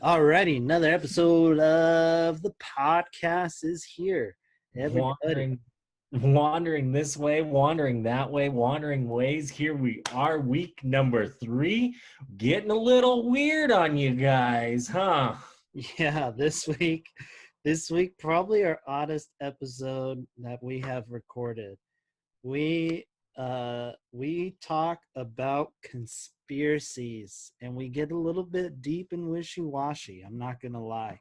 Alrighty, another episode of the podcast is here. Everybody, Wandering this way, wandering that way, wandering ways. Here we are, week number 3. Getting a little weird on you guys, huh? yeah, this week probably our oddest episode that we have recorded. We talk about conspiracies and we get a little bit deep and wishy-washy. I'm not gonna lie.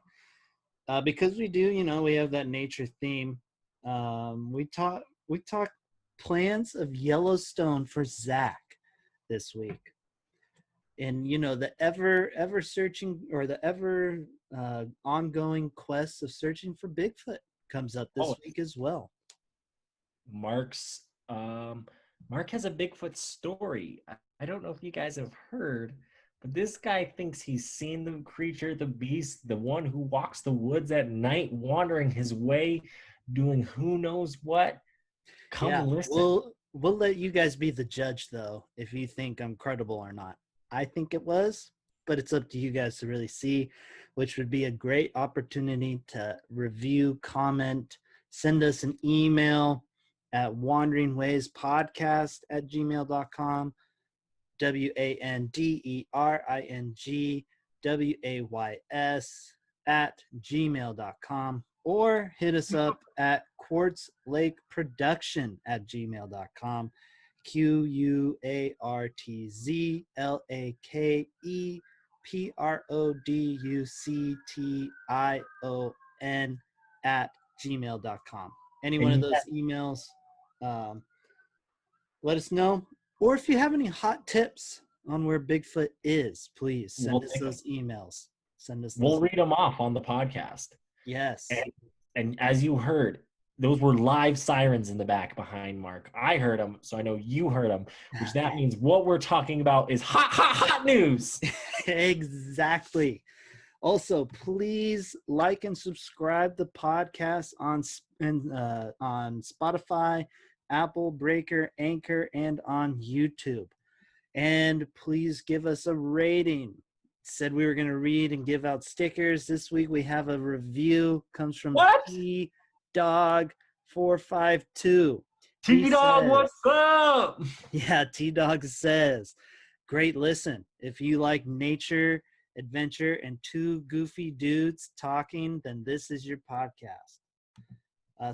Because we do, we have that nature theme. We talk plans of Yellowstone for Zach this week, and the ever searching, or the ever ongoing quest of searching for Bigfoot comes up this week as well. Mark's Mark has a Bigfoot story. I don't know if you guys have heard, but this guy thinks he's seen the creature, the beast, the one who walks the woods at night, wandering his way, doing who knows what. Listen. We'll let you guys be the judge, though, if you think I'm credible or not. I think it was, but it's up to you guys to really see, which would be a great opportunity to review, comment, send us an email at wanderingwayspodcast@gmail.com, wanderingways@gmail.com, or hit us up at quartzlakeproduction@gmail.com, QUARTZLAKEPRODUCTION@gmail.com. Any one of those emails, let us know. Or if you have any hot tips on where Bigfoot is, please send us those emails. We'll read them off on the podcast. Yes. And as you heard, those were live sirens in the back behind Mark. I heard them, so I know you heard them, which that means what we're talking about is hot news. Exactly. Also, please like and subscribe the podcast on Spotify, Apple, Breaker, Anchor, and on YouTube. And please give us a rating. Said we were going to read and give out stickers. This week we have a review. Comes from T-Dog452. T-Dog, what's up? Yeah, T-Dog says, great listen. If you like nature, adventure, and two goofy dudes talking, then this is your podcast.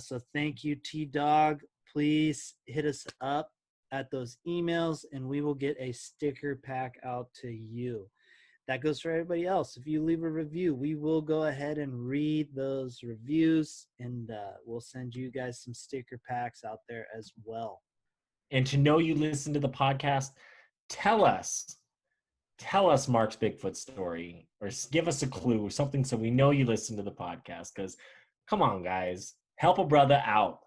So thank you, T-Dog. Please hit us up at those emails, and we will get a sticker pack out to you. That goes for everybody else. If you leave a review, we will go ahead and read those reviews, and we'll send you guys some sticker packs out there as well. And to know you listen to the podcast, tell us Mark's Bigfoot story, or give us a clue or something so we know you listen to the podcast, because come on, guys, help a brother out.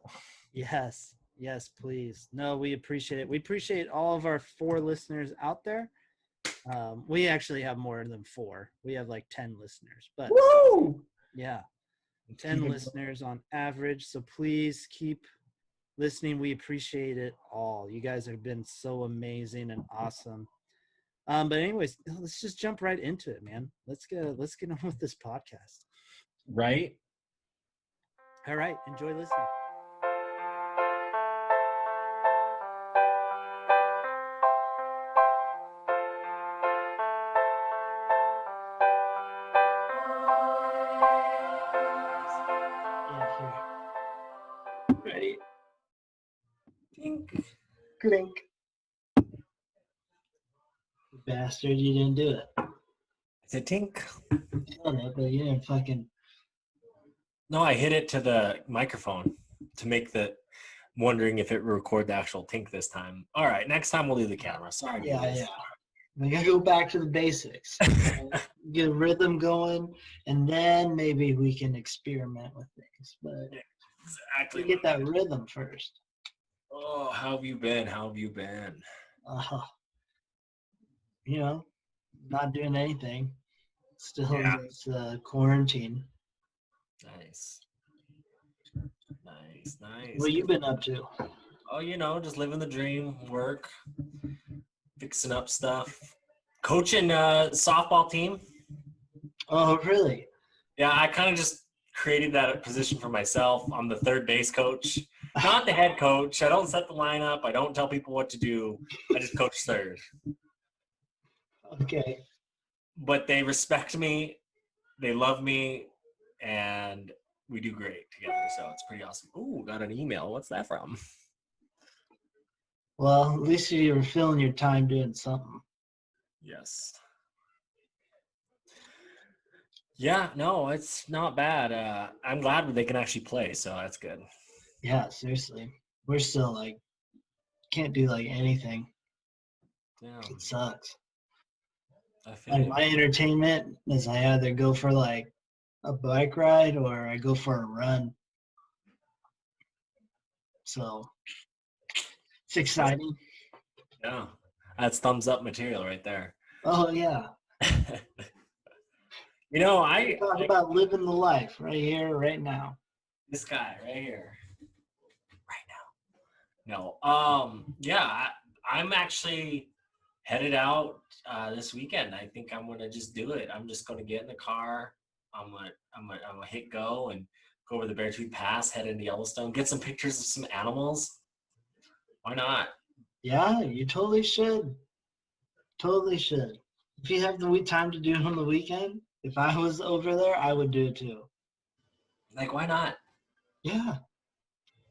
Yes, please. No, we appreciate it. We appreciate all of our 4 listeners out there. We actually have more than 4. We have like 10 listeners, but woo! Yeah, 10 listeners on average. So please keep listening. We appreciate it all. You guys have been so amazing and awesome. But anyways, let's just jump right into it, man. Let's get on with this podcast. Right? All right. Enjoy listening. Ready? Tink. Clink. Bastard, you didn't do it. I said tink. But you didn't fucking... No, I hit it to the microphone to make the... wondering if it would record the actual tink this time. All right, next time we'll do the camera. Sorry. Yeah. We gotta go back to the basics. Get a rhythm going, and then maybe we can experiment with things. But exactly. Get that rhythm first. Oh, how have you been? Not doing anything. Still in this quarantine. Nice. What you been up to? Oh, just living the dream, work, fixing up stuff. Coaching softball team. Oh, really? Yeah, I kind of just created that position for myself. I'm the third base coach, not the head coach. I don't set the lineup. I don't tell people what to do. I just coach third. Okay. But they respect me, they love me, and we do great together. So it's pretty awesome. Ooh, got an email. What's that from? Well, at least you were filling your time doing something. Yes. Yeah, no, it's not bad. I'm glad they can actually play, so that's good. Yeah, seriously. We're still like can't do like anything. Yeah, It sucks. I feel Like you. my entertainment is I either go for like a bike ride or I go for a run. So it's exciting. Yeah, that's thumbs up material right there. Oh yeah. You know, We talk about living the life right here, right now. this guy right here, right now. No, yeah, I'm actually headed out this weekend. I think I'm gonna just do it. I'm just gonna get in the car. I'm gonna hit go and go over the Beartooth Pass, head into Yellowstone, get some pictures of some animals. Why not? Yeah, you totally should. Totally should. If you have the time to do it on the weekend, if I was over there, I would do it too. Like, why not? Yeah.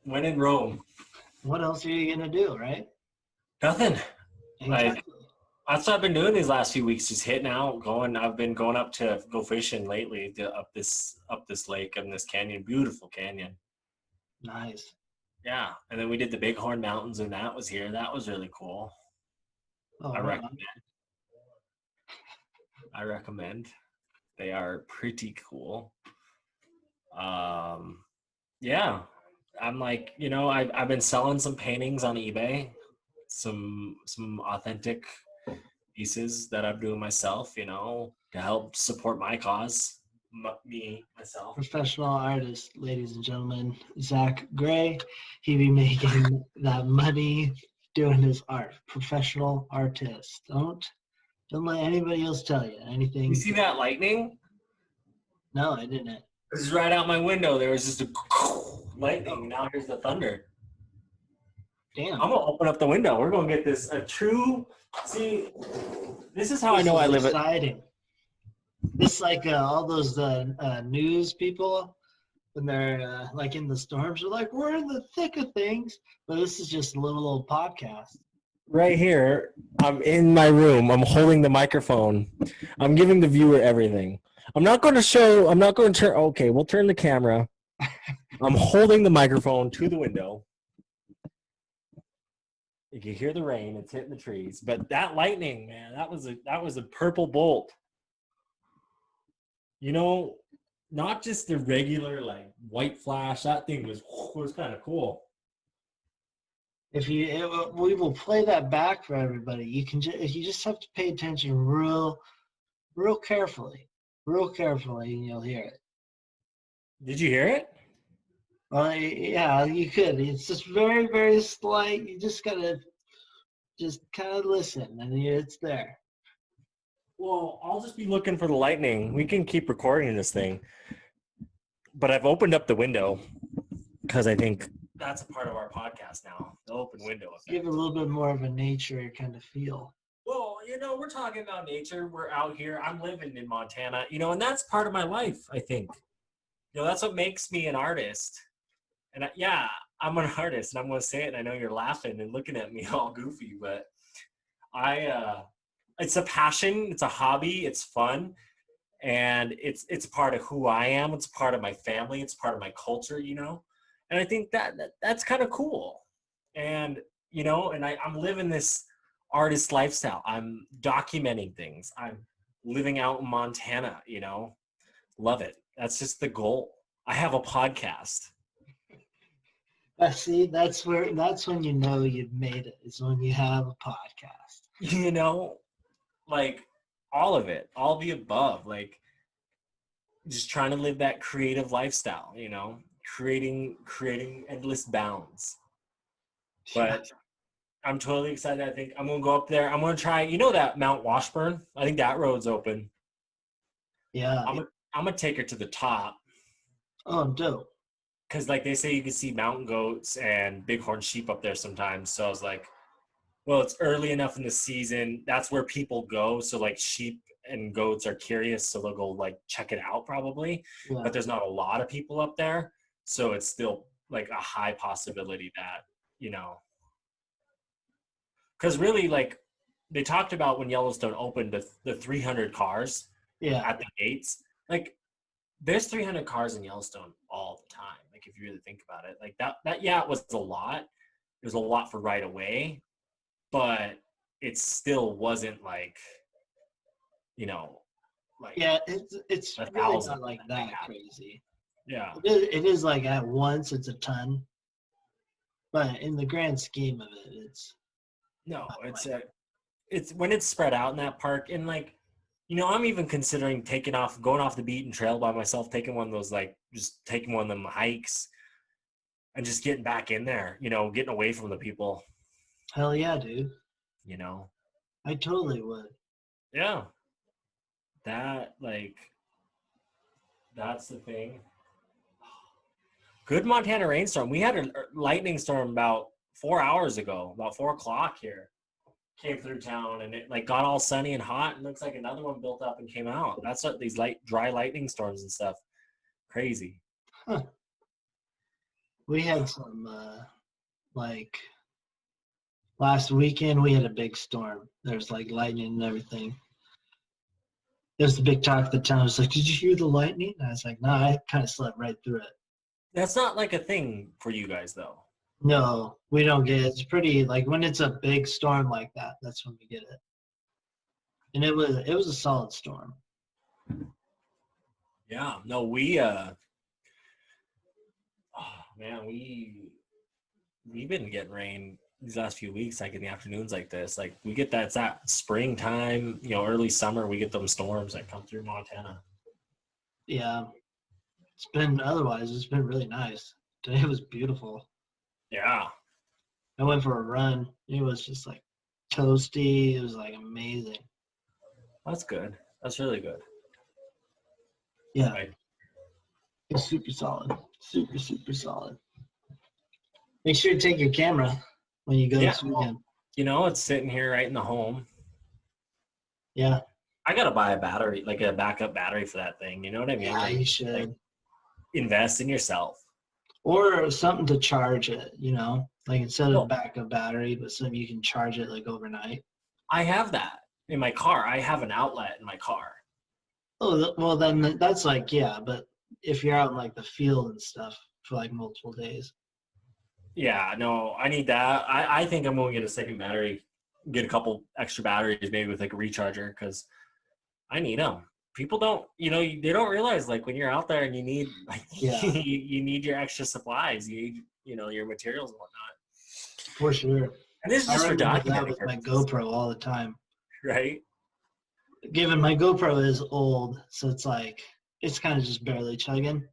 When in Rome, What else are you gonna do, right? nothing. Like Exactly. that's what I've been doing these last few weeks, just hitting out, going. I've been going up to go fishing lately, up this lake and this canyon, beautiful canyon. Nice. Yeah, and then we did the Bighorn Mountains, and that was here. That was really cool. Oh, I right rec- on. I recommend. They are pretty cool. Um, yeah, I'm like, I've been selling some paintings on eBay, some authentic pieces that I'm doing myself, to help support my cause, myself. Professional artist, ladies and gentlemen, Zach Gray. He be making that money doing his art. Professional artist. Don't let anybody else tell you You anything. see that lightning? No, I didn't. This is right out my window. There was just a lightning. Oh, Now here's the thunder. damn. I'm gonna open up the window. We're gonna get this a true. See, this is how I This know is I live it. exciting. This like all those news people when they're like in the storms are like we're in the thick of things, but this is just a little old podcast. Right here, I'm in my room. I'm holding the microphone. I'm giving the viewer everything. I'm not going to show. I'm not going to turn. Okay, we'll turn the camera. I'm holding the microphone to the window. You can hear the rain. It's hitting the trees. But that lightning, man, that was a purple bolt. Not just the regular like white flash. That thing was kind of cool. We will play that back for everybody. You just have to pay attention real carefully, and you'll hear it. Did you hear it? Well, yeah, you could. It's just very slight. You just gotta just kind of listen, and it's there. Well, I'll just be looking for the lightning. We can keep recording this thing. But I've opened up the window because I think that's a part of our podcast now. The open window effect. Give it a little bit more of a nature kind of feel. Well, we're talking about nature. We're out here. I'm living in Montana, and that's part of my life, I think. That's what makes me an artist. And yeah, I'm an artist, and I'm going to say it. And I know you're laughing and looking at me all goofy, but it's a passion. It's a hobby. It's fun. And it's part of who I am. It's part of my family. It's part of my culture, And I think that's kind of cool. And, I'm living this artist lifestyle. I'm documenting things. I'm living out in Montana, Love it. That's just the goal. I have a podcast. See, that's when you know you've made it. Is when you have a podcast. Like all of it, all the above, like just trying to live that creative lifestyle, creating endless bounds. But I'm totally excited. I think I'm gonna go up there. I'm gonna try, that Mount Washburn. I think that road's open. Yeah. I'm gonna take her to the top Oh, dope. because like they say you can see mountain goats and bighorn sheep up there sometimes. So I was like, well, it's early enough in the season. That's where people go. So like sheep and goats are curious, so they'll go like check it out probably. Yeah. But there's not a lot of people up there, so it's still like a high possibility that you know, because really like they talked about when Yellowstone opened the 300 cars Yeah. at the gates. Like there's 300 cars in Yellowstone all the time. Like if you really think about it, like that yeah, it was a lot. It was a lot for right away, but it still wasn't like you know like Yeah. It's a really thousand not like they that have. crazy. Yeah. It is like at once it's a ton, but in the grand scheme of it, it's No, not it's like it's when it's spread out in that park and like I'm even considering going off the beaten trail by myself, taking one of those like just taking one of them hikes and just getting back in there, getting away from the people, hell yeah, dude. you know. I totally would. Yeah. That like that's the thing. Good Montana rainstorm. We had a lightning storm about 4 hours ago, about 4 o'clock here. Came through town and it like got all sunny and hot and looks like another one built up and came out. That's what these dry lightning storms and stuff. Crazy. Huh. We had some like last weekend we had a big storm. There's like lightning and everything. There's the big talk of the town. It's like, did you hear the lightning? And I was like, no, I kind of slept right through it. That's not like a thing for you guys though. No, we don't get it. It's pretty like when it's a big storm like that, that's when we get it. And it was a solid storm. Yeah. No, we oh man, we've been getting rain these last few weeks, like in the afternoons like this. Like we get that it's that springtime, early summer, we get them storms that come through Montana. Yeah. It's been really nice. Today was beautiful. Yeah. I went for a run. It was just like toasty. It was like amazing. That's good. That's really good. Yeah. Right. It's super solid. Super, super solid. Make sure to take your camera when you go Yeah. this weekend. It's sitting here right in the home. Yeah. I gotta buy a battery, like a backup battery for that thing. You know what I mean? Yeah, Like, you should. invest in yourself. Or something to charge it, like instead of Well, backup battery, but something you can charge it like overnight. I have that in my car. I have an outlet in my car. Oh, well, then that's like, yeah, but if you're out in like the field and stuff for like multiple days. Yeah, no, I need that. I think I'm going to get a second battery, get a couple extra batteries, maybe with like a recharger, because I need them. People don't, they don't realize like when you're out there and you need like Yeah, you need your extra supplies, you need your materials and whatnot. for sure. And this is I just for run into that documenting with my purposes, GoPro all the time. right? Given my GoPro is old, so it's like it's kind of just barely chugging.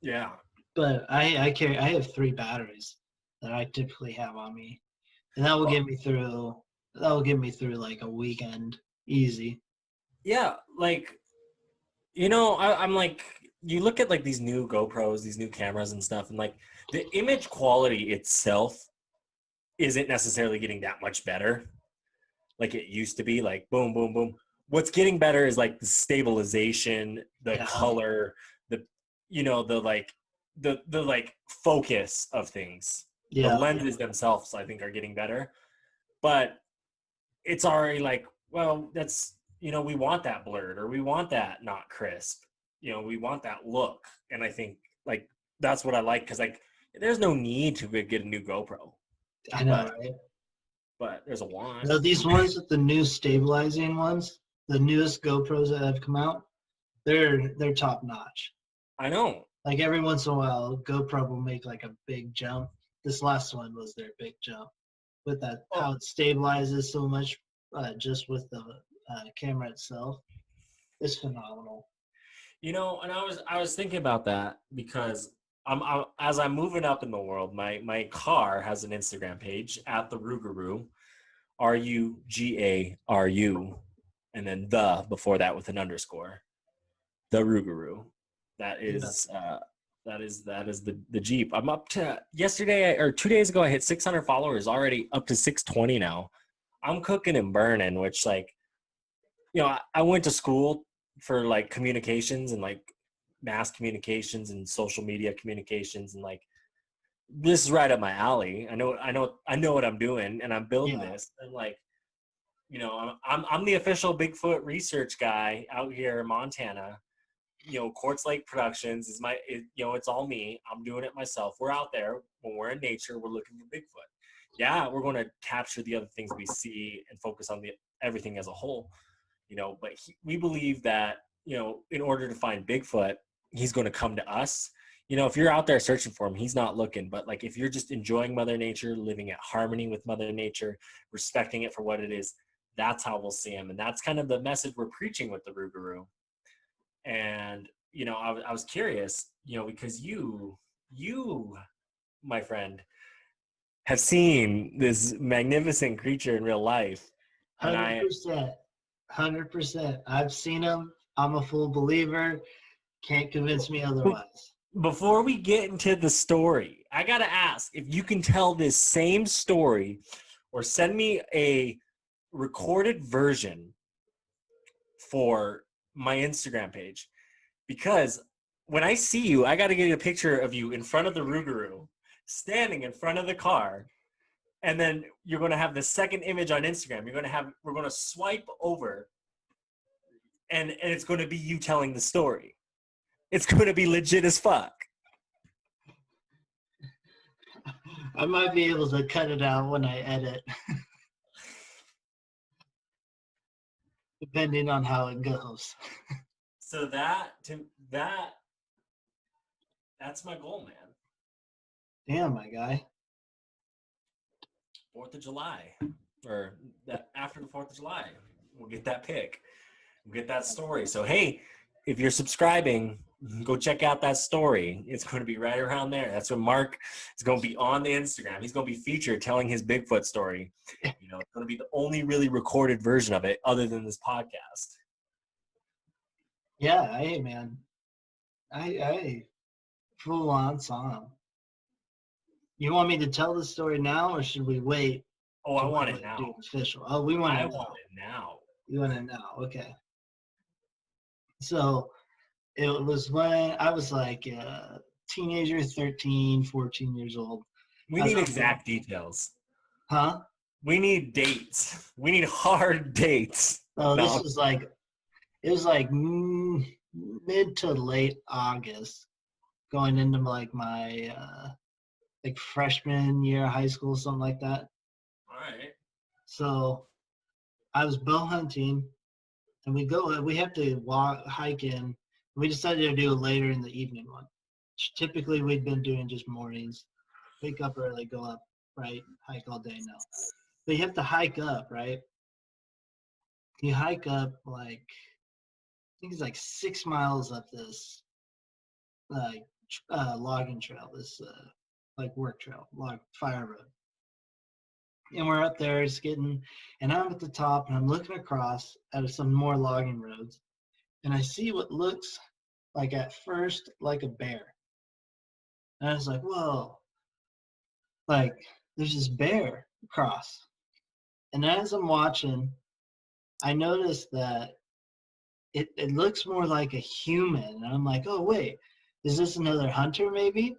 Yeah. But I have 3 batteries that I typically have on me, and that will Well, get me through. That will get me through like a weekend easy. yeah, like I'm like, you look at like these new GoPros, these new cameras and stuff, and like the image quality itself isn't necessarily getting that much better like it used to be. Like boom, boom, boom. What's getting better is like the stabilization, the Yeah, color, the like the like focus of things. The yeah, lenses themselves, I think, are getting better, but it's already like, well, that's we want that blurred or we want that not crisp. We want that look, and I think like that's what I like because like there's no need to get a new GoPro, I know, but right? there's a want. Now, these ones with the new stabilizing ones, the newest GoPros that have come out, they're top notch. I know. Like every once in a while, GoPro will make like a big jump. This last one was their big jump with that Oh, how it stabilizes so much just with the camera itself. It's phenomenal. and I was thinking about that because as I'm moving up in the world, my car has an Instagram page at the Rougarou, RUGARU, and then the before that with an underscore. the Rougarou. That Yeah. is the Jeep. I'm up to yesterday or 2 days ago. I hit 600 followers. Already up to 620 now. I'm cooking and burning. Which I went to school for like communications and like mass communications and social media communications and like this is right up my alley. I know what I'm doing and I'm building Yeah. this. And like, I'm the official Bigfoot research guy out here in Montana. Quartz Lake Productions is it's all me. I'm doing it myself. We're out there when we're in nature. We're looking for Bigfoot. Yeah, we're going to capture the other things we see and focus on everything as a whole. But we believe that in order to find Bigfoot, he's going to come to us. If you're out there searching for him, he's not looking. But like if you're just enjoying Mother Nature, living at harmony with Mother Nature, respecting it for what it is, that's how we'll see him. And that's kind of the message we're preaching with the Rougarou. And I was curious, because you, my friend, have seen this magnificent creature in real life, and 100%. 100%. I've seen him. I'm a full believer. Can't convince me otherwise. Before we get into the story, I gotta ask if you can tell this same story, or send me a recorded version for my Instagram page. Because when I see you, I got to get a picture of you in front of the Rougarou, standing in front of the car, and then you're going to have the second image on Instagram. We're going to swipe over, and it's going to be you telling the story. It's going to be legit as fuck. I might be able to cut it out when I edit, depending on how it goes. So that's my goal, man. Damn, my guy. 4th of July, or after the 4th of July, we'll get that pic. We'll get that story. So, hey, if you're subscribing, go check out that story. It's going to be right around there. That's when Mark is going to be on the Instagram. He's going to be featured telling his Bigfoot story. It's going to be the only really recorded version of it other than this podcast. Yeah, hey, man. I full on saw him. You want me to tell the story now, or should we wait? Oh, I want it now. Do official. Oh, we want it now. I want it now. You want it now? Okay. So it was when I was like a teenager, 13, 14 years old. We need exact details. Huh? We need dates. We need hard dates. Oh, no. This was like, it was like mid to late August, going into like my like freshman year of high school, something like that. All right. So I was bow hunting, and we have to hike in. We decided to do it later in the evening one. Typically, we'd been doing just mornings. Wake up early, go up, right? Hike all day now. But you have to hike up, right? You hike up like, I think it's like 6 miles up this like logging trail, this like work trail, log fire road. And we're up there, it's getting, and I'm at the top, and I'm looking across at some more logging roads, and I see what looks like at first like a bear. And I was like, whoa, like there's this bear across. And as I'm watching, I noticed that it looks more like a human. And I'm like, oh, wait, is this another hunter maybe?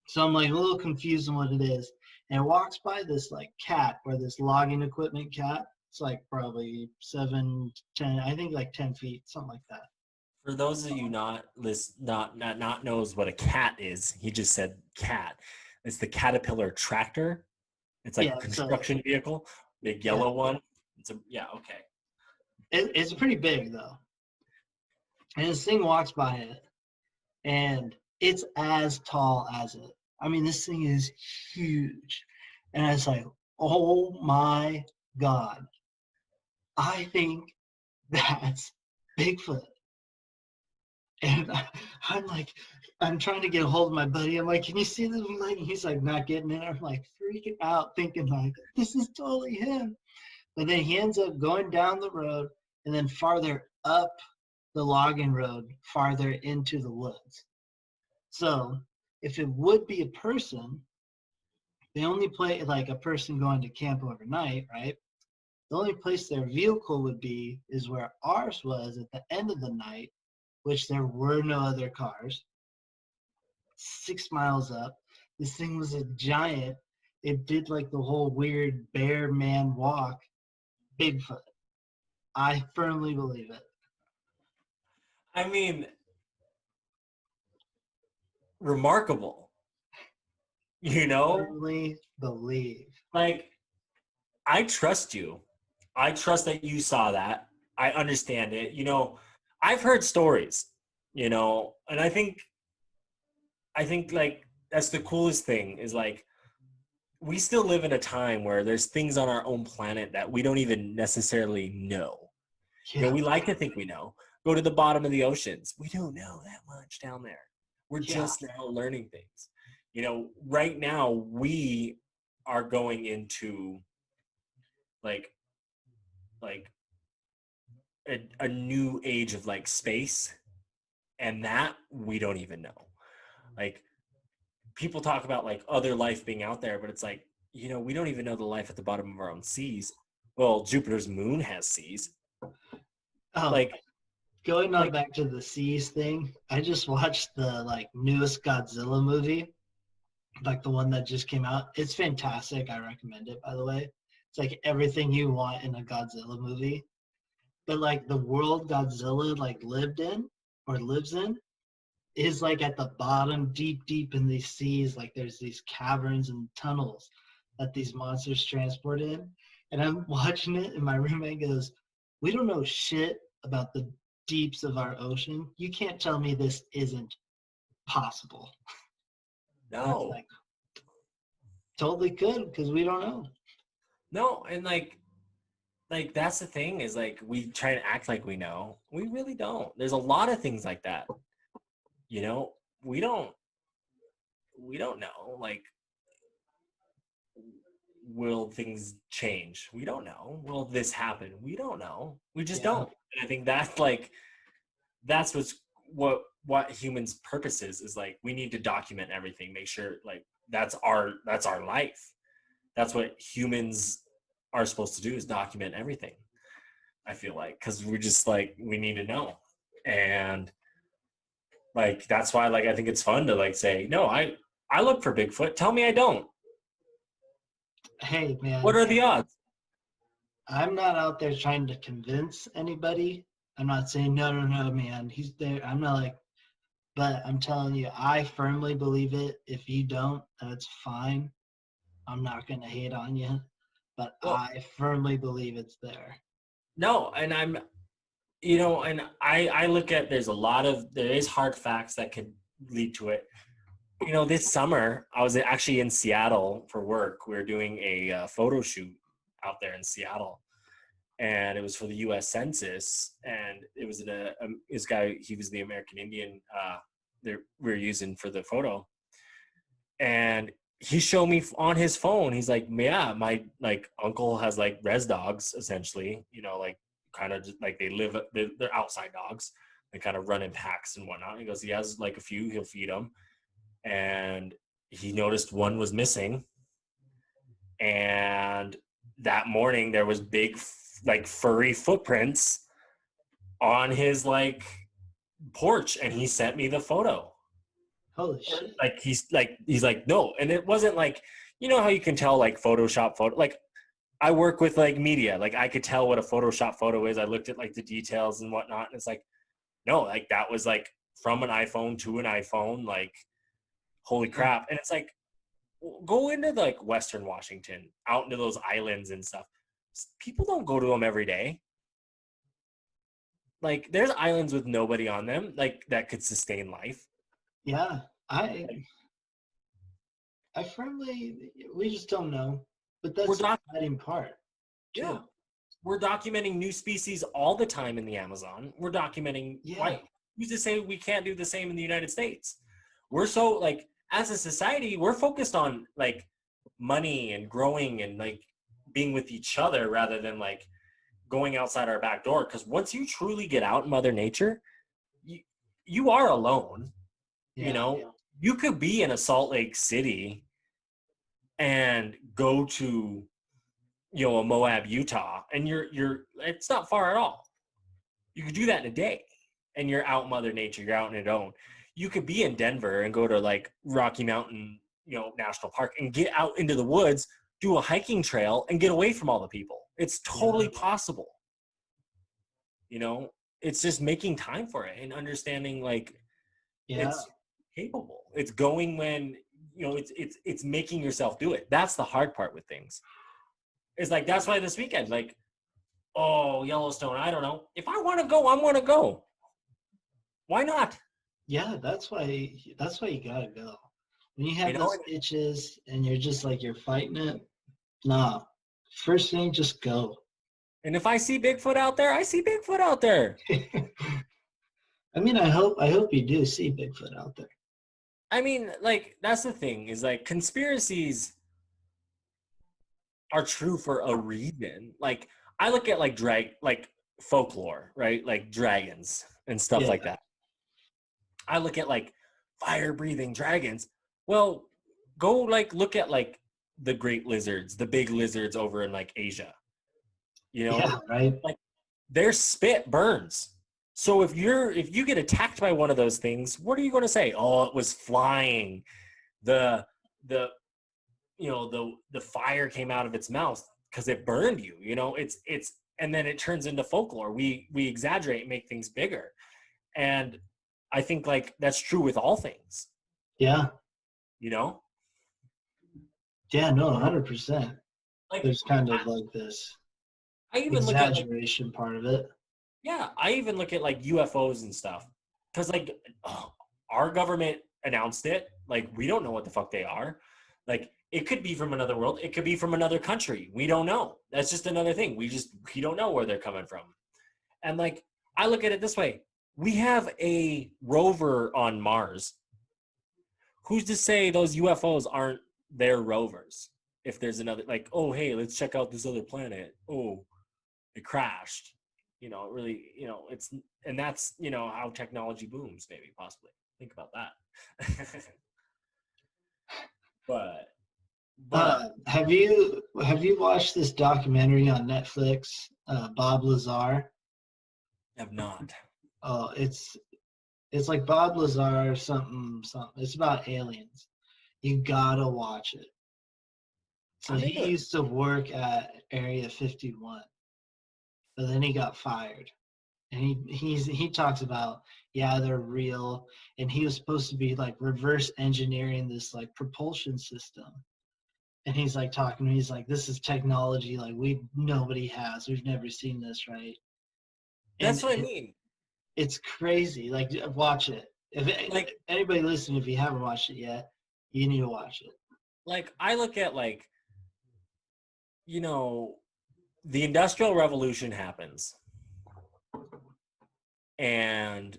So I'm like a little confused on what it is. And it walks by this like cat, or this logging equipment cat. It's like probably 7, 10, I think like 10 feet, something like that. For those of you not knows what a cat is, he just said cat. It's the Caterpillar tractor. It's like a construction vehicle, big yellow one. Okay. It's pretty big though. And this thing walks by it, and it's as tall as it. I mean, this thing is huge. And I was like, oh my God. I think that's Bigfoot. And I'm like, I'm trying to get a hold of my buddy. I'm like, can you see this? And he's like, not getting it. I'm like freaking out, thinking like, this is totally him. But then he ends up going down the road, and then farther up the logging road farther into the woods. So if it would be a person, they only play like a person going to camp overnight, right? The only place their vehicle would be is where ours was at the end of the night, which there were no other cars. 6 miles up. This thing was a giant. It did like the whole weird bear man walk. Bigfoot. I firmly believe it. I mean, remarkable. You know, Firmly believe. like I trust you. I trust that you saw that. I understand it. You know, I've heard stories, you know, and I think like that's the coolest thing is like we still live in a time where there's things on our own planet that we don't even necessarily know. You know, Yeah, we like to think we know. Go to the bottom of the oceans. We don't know that much down there. We're yeah, just now learning things. You know, right now we are going into like like a new age of like space, and that we don't even know. Like people talk about like other life being out there, but it's like, you know, we don't even know the life at the bottom of our own seas. Well, Jupiter's moon has seas. Oh, Like going on like back to the seas thing, I just watched the like newest Godzilla movie, like the one that just came out. It's fantastic. I recommend it, by the way. It's like everything you want in a Godzilla movie. But like the world Godzilla like lived in or lives in is like at the bottom, deep, deep in these seas. Like there's these caverns and tunnels that these monsters transport in. And I'm watching it, and my roommate goes, "We don't know shit about the deeps of our ocean. You can't tell me this isn't possible." And it's no. like, totally could, because we don't know. No, and like that's the thing is like we try to act like we know. We really don't. There's a lot of things like that. You know, we don't know. Like will things change? We don't know. Will this happen? We don't know. We just Yeah. don't. And I think that's like that's what humans' purpose is like we need to document everything, make sure like that's our life. That's what humans are supposed to do is document everything. I feel like because we're just like we need to know, and like that's why like I think it's fun to like say no. I look for Bigfoot. Tell me I don't. Hey, What man, are the odds? I'm not out there trying to convince anybody. I'm not saying, no, no, no, man, he's there. I'm not like, but I'm telling you, I firmly believe it. If you don't, that's fine. I'm not going to hate on you, but Well, I firmly believe it's there. no, and I'm you know, and I look at there is hard facts that could lead to it. You know, this summer I was actually in Seattle for work. We were doing a photo shoot out there in Seattle, and it was for the U.S. Census, and it was this guy. He was the American Indian that we were using for the photo, and he showed me on his phone. He's like, "Yeah, my like uncle has like res dogs, essentially. You know, like kind of like they're outside dogs. They kind of run in packs and whatnot." He goes, "He has like a few. He'll feed them." And he noticed one was missing, and that morning there was big like furry footprints on his like porch, and he sent me the photo. Holy shit. Like he's like no, and it wasn't like, you know how you can tell like Photoshop photo, like I work with like media, like I could tell what a Photoshop photo is. I looked at like the details and whatnot, and it's like no, like that was like from an iPhone to an iPhone, like holy Yeah. crap. And it's like go into like Western Washington, out into those islands and stuff. People don't go to them every day. Like there's islands with nobody on them, like that could sustain life. Yeah. I Like, I firmly, we just don't know. But we're that's the doc, exciting part, yeah, too. we're documenting new species all the time in the Amazon. We're documenting Yeah. why who's to say we can't do the same in the United States? We're so like as a society, we're focused on like money and growing and like being with each other rather than like going outside our back door. Because once you truly get out in Mother Nature, you are alone. You know, you could be in a Salt Lake City and go to, you know, a Moab, Utah, and you're it's not far at all. You could do that in a day, and you're out in Mother Nature. You're out in it own. You could be in Denver and go to like Rocky Mountain, you know, National Park, and get out into the woods, do a hiking trail, and get away from all the people. It's totally possible. You know, it's just making time for it and understanding like it's capable. It's going when, you know, it's making yourself do it. That's the hard part with things. It's like, that's why this weekend, like, oh, Yellowstone, I don't know. If I want to go, I want to go. Why not? Yeah, that's why you gotta go. When you have those itches and you're just like, you're fighting it, nah. First thing, just go. And if I see Bigfoot out there, I see Bigfoot out there. I mean, I hope you do see Bigfoot out there. I mean, like, that's the thing, is like conspiracies are true for a reason. Like, I look at like folklore, right? Like dragons and stuff like that. I look at like fire breathing dragons. Well, go like look at like the great lizards, the big lizards over in like Asia. You know, like their spit burns. So if you get attacked by one of those things, what are you going to say? Oh, it was flying. The fire came out of its mouth because it burned you. You know, it's and then it turns into folklore. We exaggerate and make things bigger. And I think like that's true with all things. Yeah. You know? Yeah, no, 100%. Like there's kind of like this exaggeration look at, like, part of it. Yeah, I even look at like UFOs and stuff. Because like our government announced it. Like we don't know what the fuck they are. Like it could be from another world. It could be from another country. We don't know. That's just another thing. We don't know where they're coming from. And like I look at it this way. We have a rover on Mars. Who's to say those UFOs aren't their rovers? If there's another, like, oh, hey, let's check out this other planet. Oh, it crashed. You know, it really, you know, it's, and that's, you know, how technology booms, maybe, possibly. Think about that. but have you watched this documentary on Netflix, Bob Lazar? Have not. Oh, it's like Bob Lazar something. It's about aliens. You gotta watch it. So he used to work at Area 51, but then he got fired. And he talks about, yeah, they're real. And he was supposed to be like reverse engineering this like propulsion system. And he's like talking to me, he's like, this is technology like nobody has. We've never seen this, right? That's what I mean. It's crazy. Like, watch it. If like anybody listening, if you haven't watched it yet, you need to watch it. Like, I look at like, you know, the Industrial Revolution happens. And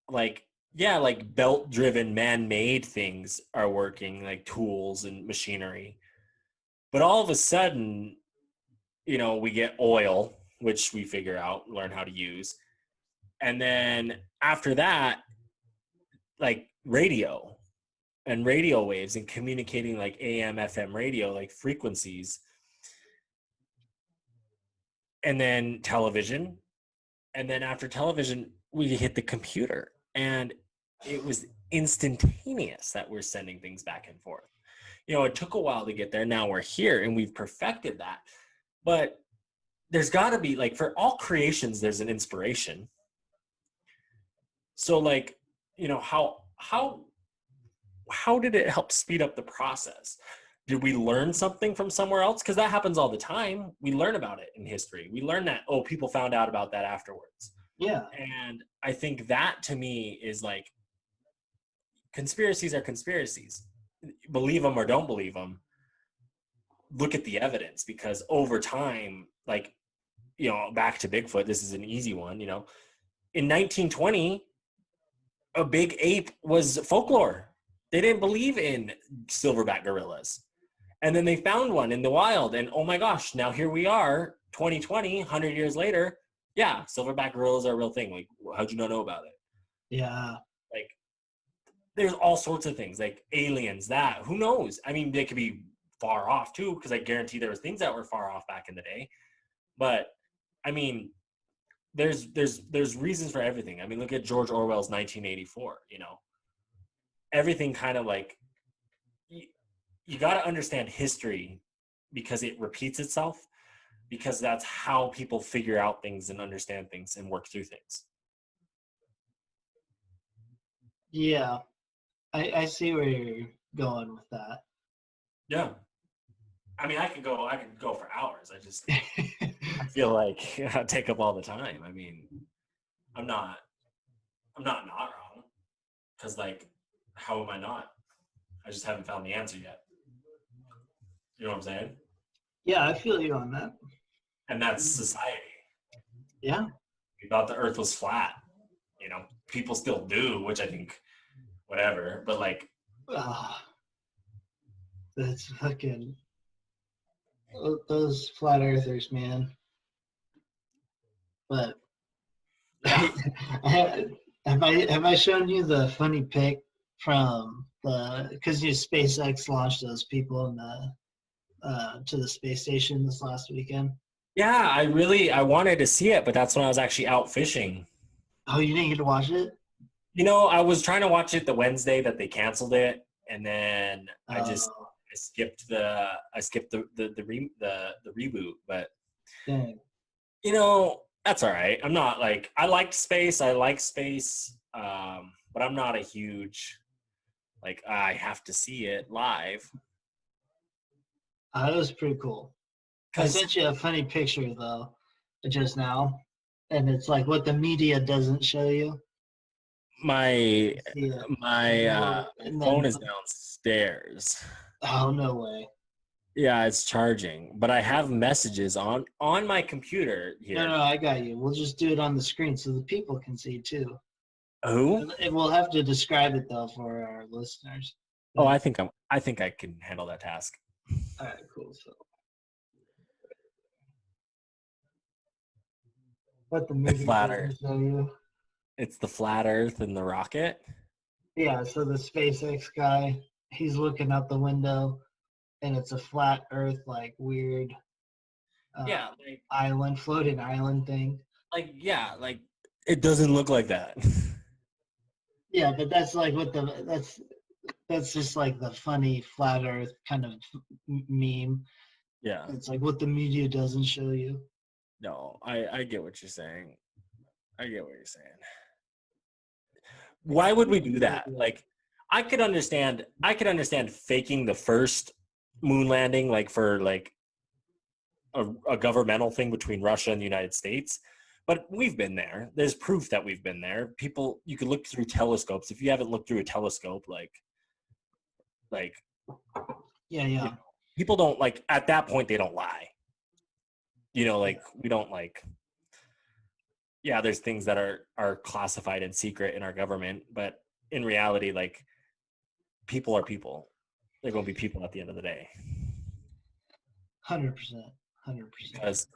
like, yeah, like belt-driven, man-made things are working, like tools and machinery. But all of a sudden, you know, we get oil, which we figure out, learn how to use. And then after that, like radio and radio waves and communicating like AM, FM radio, like frequencies. And then television. And then after television, we hit the computer. And it was instantaneous that we're sending things back and forth. You know, it took a while to get there. Now we're here and we've perfected that. But there's got to be, like, for all creations, there's an inspiration. So, like, you know, how did it help speed up the process? Did we learn something from somewhere else? Because that happens all the time. We learn about it in history. We learn that, oh, people found out about that afterwards. Yeah. And I think that, to me, is like, conspiracies are conspiracies. Believe them or don't believe them. Look at the evidence, because over time, like, you know, back to Bigfoot, this is an easy one, you know. In 1920, a big ape was folklore. They didn't believe in silverback gorillas. And then they found one in the wild, and oh my gosh, now here we are 2020, 100 years later, yeah, silverback gorillas are a real thing. Like, how'd you not know about it? Yeah. Like, there's all sorts of things, like aliens, that, who knows? I mean, they could be far off too, because I guarantee there was things that were far off back in the day. But, I mean, there's reasons for everything. I mean, look at George Orwell's 1984, everything kind of like, you got to understand history because it repeats itself, because that's how people figure out things and understand things and work through things. Yeah. I see where you're going with that. Yeah. I mean, I could go for hours. I feel like I take up all the time. I mean, I'm not wrong, because like, how am I not? I just haven't found the answer yet. You know what I'm saying? Yeah, I feel you on that. And that's society. Yeah. We thought the earth was flat. People still do, which I think, whatever. But like, Ah, that's fucking those flat earthers, man. But yeah. have I shown you the funny pic from because SpaceX launched those people in the to the space station this last weekend? Yeah, I wanted to see it, but that's when I was actually out fishing. Oh, you didn't get to watch it? I was trying to watch it the Wednesday that they canceled it, and then I skipped the reboot. But Dang. that's all right. I'm not like, I like space, but I'm not a huge, like, I have to see it live. It was pretty cool. I sent you a funny picture though, just now, and it's like what the media doesn't show you. my Yeah. my And phone then, is downstairs. oh no way. Yeah, it's charging, but I have messages on my computer here. No, I got you. We'll just do it on the screen so the people can see too. Who? And we'll have to describe it though for our listeners. Oh, I think I can handle that task. All right, cool. So, what the media Flat doesn't Earth. show you. It's the flat Earth and the rocket. Yeah, so the SpaceX guy, he's looking out the window, and it's a flat Earth, like weird, Yeah, like, floating island thing. like it doesn't look like that. Yeah, but that's like what that's just like the funny flat Earth kind of meme. Yeah. It's like what the media doesn't show you. No, I get what you're saying. I get what you're saying. Why would we do that? Like, I could understand faking the first moon landing, like, for like a governmental thing between Russia and the United States. But we've been there. There's proof that we've been there. People, you can look through telescopes. If you haven't looked through a telescope, like Yeah. people don't, like, at that point, they don't lie. Like, we don't, like, yeah, there's things that are classified and secret in our government, but in reality, like, people are people. They're going to be people at the end of the day. 100%. Because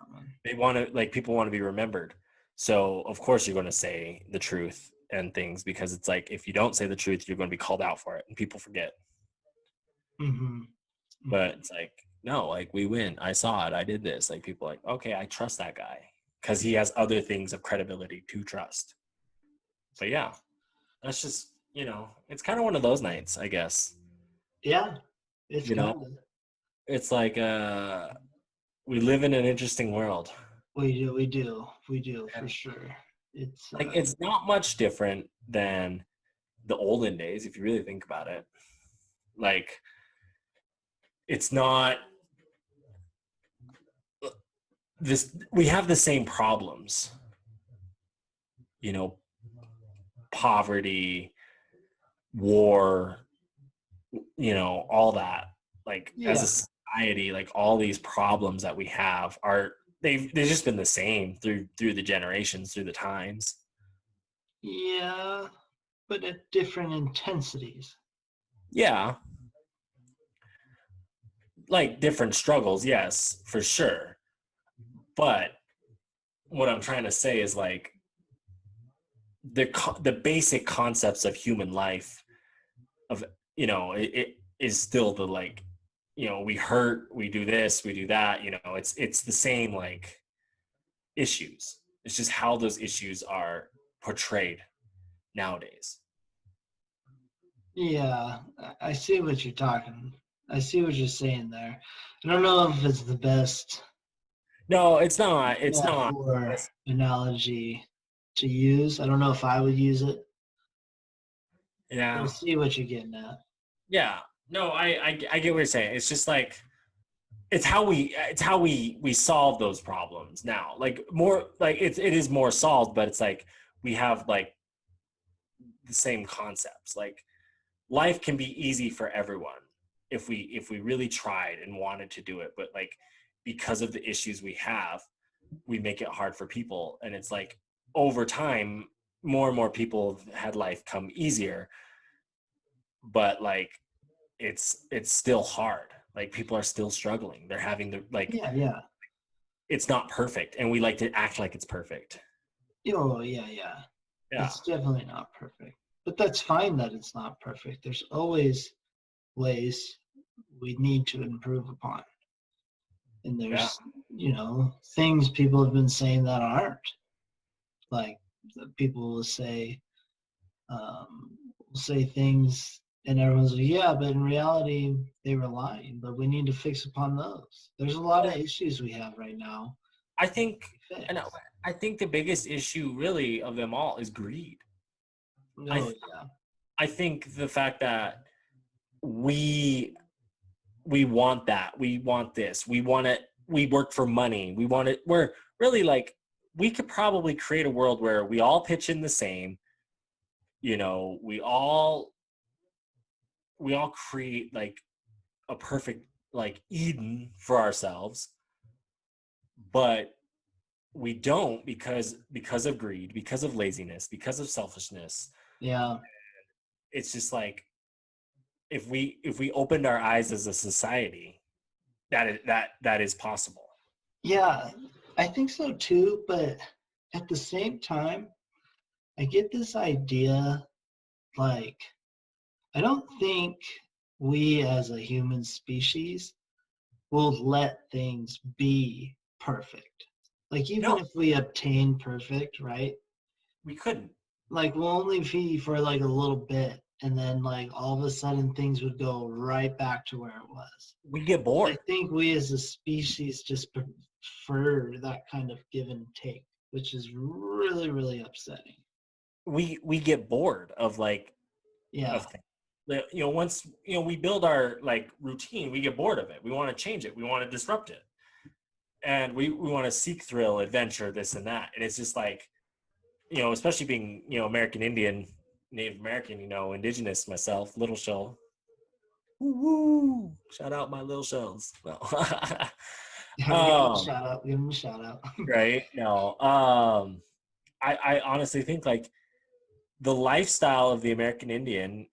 they want to, like, people want to be remembered. So of course you're going to say the truth and things, because it's like, if you don't say the truth, you're going to be called out for it, and people forget. Mm-hmm. But it's like, no, like, we win. I saw it. I did this. Like, people are like, okay, I trust that guy because he has other things of credibility to trust. But yeah, that's just, it's kind of one of those nights, I guess. Yeah, it's it's like, we live in an interesting world. We do for sure. It's like, it's not much different than the olden days, if you really think about it. Like, it's not this, we have the same problems, poverty, war, all that. Like, as a society, like, all these problems that we have they've just been the same through the generations, through the times. Yeah, but at different intensities. Yeah. Like, different struggles, yes, for sure. But what I'm trying to say is like the basic concepts of human life of it is still the like we hurt, we do this, we do that, it's the same like issues. It's just how those issues are portrayed nowadays. Yeah, I see what you're talking. I see what you're saying there. I don't know if it's the best No, it's not. metaphor analogy to use. I don't know if I would use it, but I Yeah, see what you're getting at. yeah. No, I get what you're saying. It's just like it's how we solve those problems now. Like more like it is more solved, but it's like we have like the same concepts. Like life can be easy for everyone if we really tried and wanted to do it, but like because of the issues we have, we make it hard for people. And it's like over time, more and more people have had life come easier, but like it's still hard. Like people are still struggling. They're having the like Yeah, yeah. it's not perfect, and we like to act like it's perfect. Oh, yeah, yeah. Yeah, It's definitely not perfect, but that's fine that it's not perfect. There's always ways we need to improve upon, and yeah. there's things people have been saying that aren't like people will say things and everyone's like, yeah, but in reality they were lying, but we need to fix upon those. There's a lot of Well, issues we have right now I think, to and fix. I think the biggest issue really of them all is greed. I Oh th- yeah. I think the fact that we we want that, we want this, we want it, we work for money, we want it. We're really like we could probably create a world where we all pitch in the same. We all create like a perfect like Eden for ourselves, but we don't because of greed, because of laziness, because of selfishness. Yeah. It's just like if we opened our eyes as a society, that is possible. Yeah, I think so too, but at the same time, I get this idea like I don't think we as a human species will let things be perfect. Like even No, if we obtain perfect, right? we couldn't. Like we'll only be for like a little bit and then like all of a sudden things would go right back to where it was. We get I bored. think we as a species just prefer that kind of give and take, which is really, really upsetting. We get bored of like Yeah. of things. Once we build our like routine, we get bored of it. We want to change it. We want to disrupt it, and we want to seek thrill, adventure, this and that. And it's just like especially being American Indian, Native American, indigenous myself, little shell. Woo woo! Shout out my little shells. No. Yeah, give him a um, shout out. Give him a shout out. right? No. I honestly think like the lifestyle of the American Indian,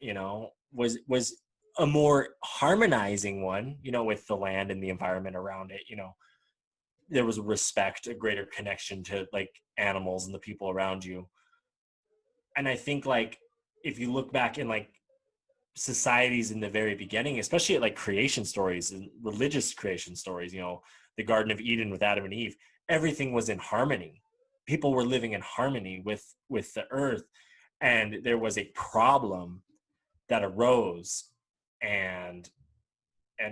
was a more harmonizing one, with the land and the environment around it. There was respect, a greater connection to like animals and the people around you. And I think like if you look back in like societies in the very beginning, especially at like creation stories and religious creation stories, the Garden of Eden with Adam and Eve, everything was in harmony. People were living in harmony with the earth, and there was a problem that arose, and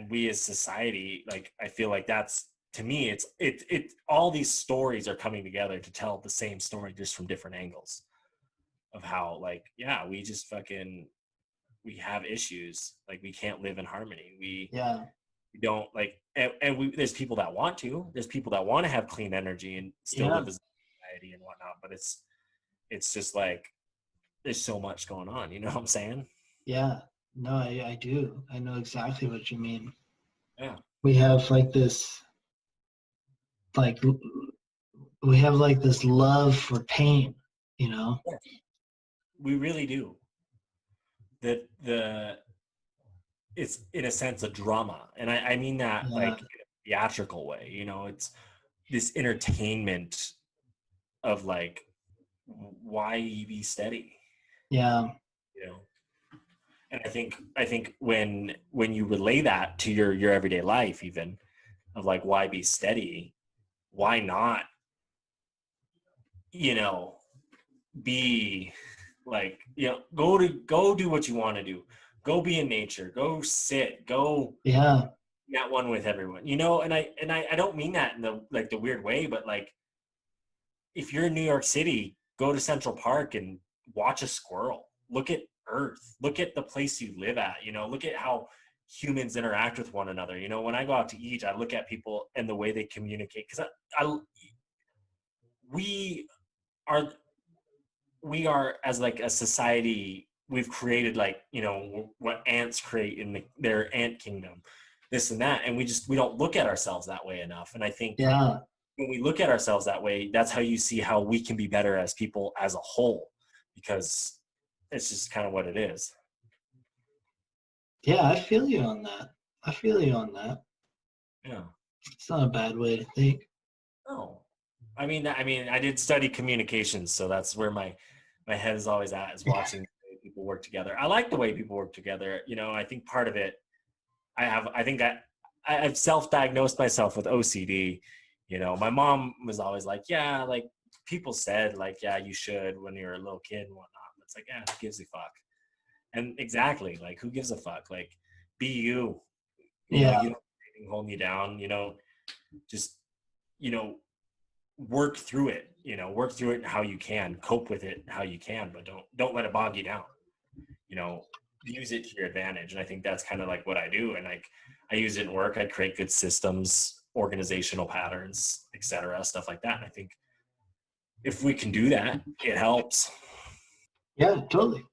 we as society, like I feel like that's to me, it all these stories are coming together to tell the same story just from different angles of how like yeah we just fucking we have issues, like we can't live in harmony. Yeah. We don't like and there's people that want to have clean energy and still Yeah. live as a society and whatnot, but it's just like there's so much going on, you know what I'm saying? Yeah. No, I do. I know exactly what you mean. Yeah, We have like this, like, we have like this love for pain, you know? we really do. The It's in a sense a drama, and I mean that Yeah. like in a theatrical way. It's this entertainment of like, why be steady? Yeah. You know, and I think when you relay that to your everyday life, even of like, why be steady? Why not, you know, be like, you know, go do what you want to do. Go be in nature. Go sit. Go Yeah. that one with everyone. You know, and I don't mean that in the like the weird way, but like if you're in New York City, go to Central Park and watch a squirrel. Look at Earth. Look at the place you live at. You know, look at how humans interact with one another. You know, when I go out to eat, I look at people and the way they communicate because I we are we are as like a society, we've created like, you know, what ants create in their ant kingdom, this and that, and we don't look at ourselves that way enough. And I think Yeah. when we look at ourselves that way, that's how you see how we can be better as people as a whole, because it's just kind of what it is. Yeah, I feel you on that. I feel you on that. Yeah. It's not a bad way to think. No. I mean, I did study communications, so that's where my head is always at, is watching the way people work together. I like the way people work together. You know, I think part of it, I've self-diagnosed myself with OCD. You know, my mom was always like, yeah, like people said like, yeah, you should when you're a little kid and whatnot. It's like, yeah, who gives a fuck? And exactly, like, who gives a fuck? Like, be you. You know, Yeah. you don't have anything holding you down. You know, just, you know, work through it. You know, work through it how you can, cope with it how you can, but don't let it bog you down. You know, use it to your advantage. And I think that's kind of like what I do. And like, I use it in work. I create good systems, organizational patterns, etc., stuff like that. And I think if we can do that, it helps. Yeah, totally.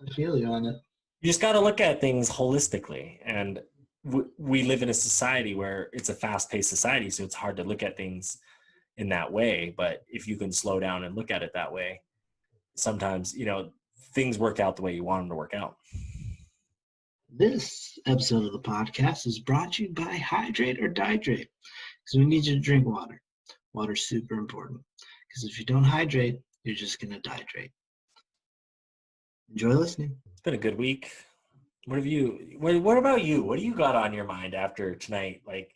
I feel you on it. You just got to look at things holistically. And we live in a society where it's a fast-paced society, so it's hard to look at things in that way. But if you can slow down and look at it that way, sometimes, you know, things work out the way you want them to work out. This episode of the podcast is brought to you by Hydrate or Dihydrate, because we need you to drink water. Water's super important, because if you don't hydrate, you're just going to dehydrate. Enjoy listening. It's been a good week. What about you? What do you got on your mind after tonight? Like,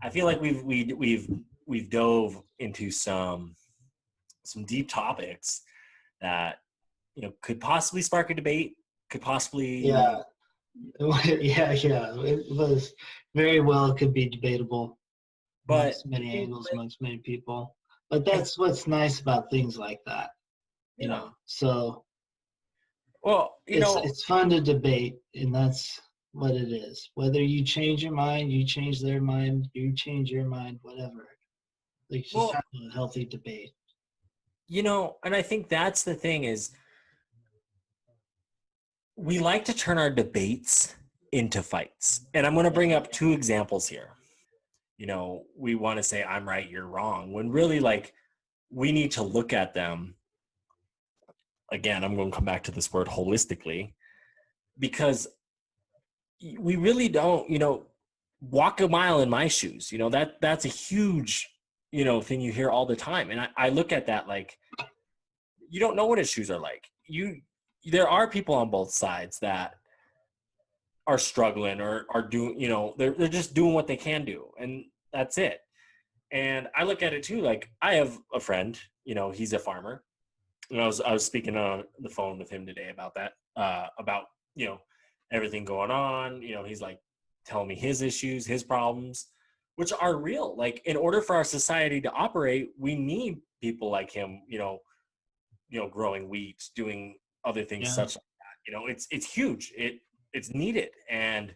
I feel like we've dove into some deep topics that, you know, could possibly spark a debate, could possibly Yeah. Yeah. It was very well, could be debatable but amongst many angles, amongst many people. But that's what's nice about things like that, you know. So well, you know, it's fun to debate, and that's what it is. Whether you change your mind, you change their mind, you change your mind, whatever. Like, just have a healthy debate. You know, and I think that's the thing is, we like to turn our debates into fights. And I'm going to bring up two examples here. You know, we want to say, I'm right, you're wrong, when really, like, we need to look at them. Again, I'm going to come back to this word holistically, because we really don't, you know, walk a mile in my shoes. You know, that's a huge, you know, thing you hear all the time. And I look at that like, you don't know what his shoes are like. There are people on both sides that are struggling or are doing, you know, they're just doing what they can do, and that's it. And I look at it too, like, I have a friend, you know, he's a farmer, and I was speaking on the phone with him today about that, about, you know, everything going on. You know, he's like telling me his issues, his problems, which are real. Like, in order for our society to operate, we need people like him, you know, growing wheat, doing other things such like that. You know, it's huge. It's needed. And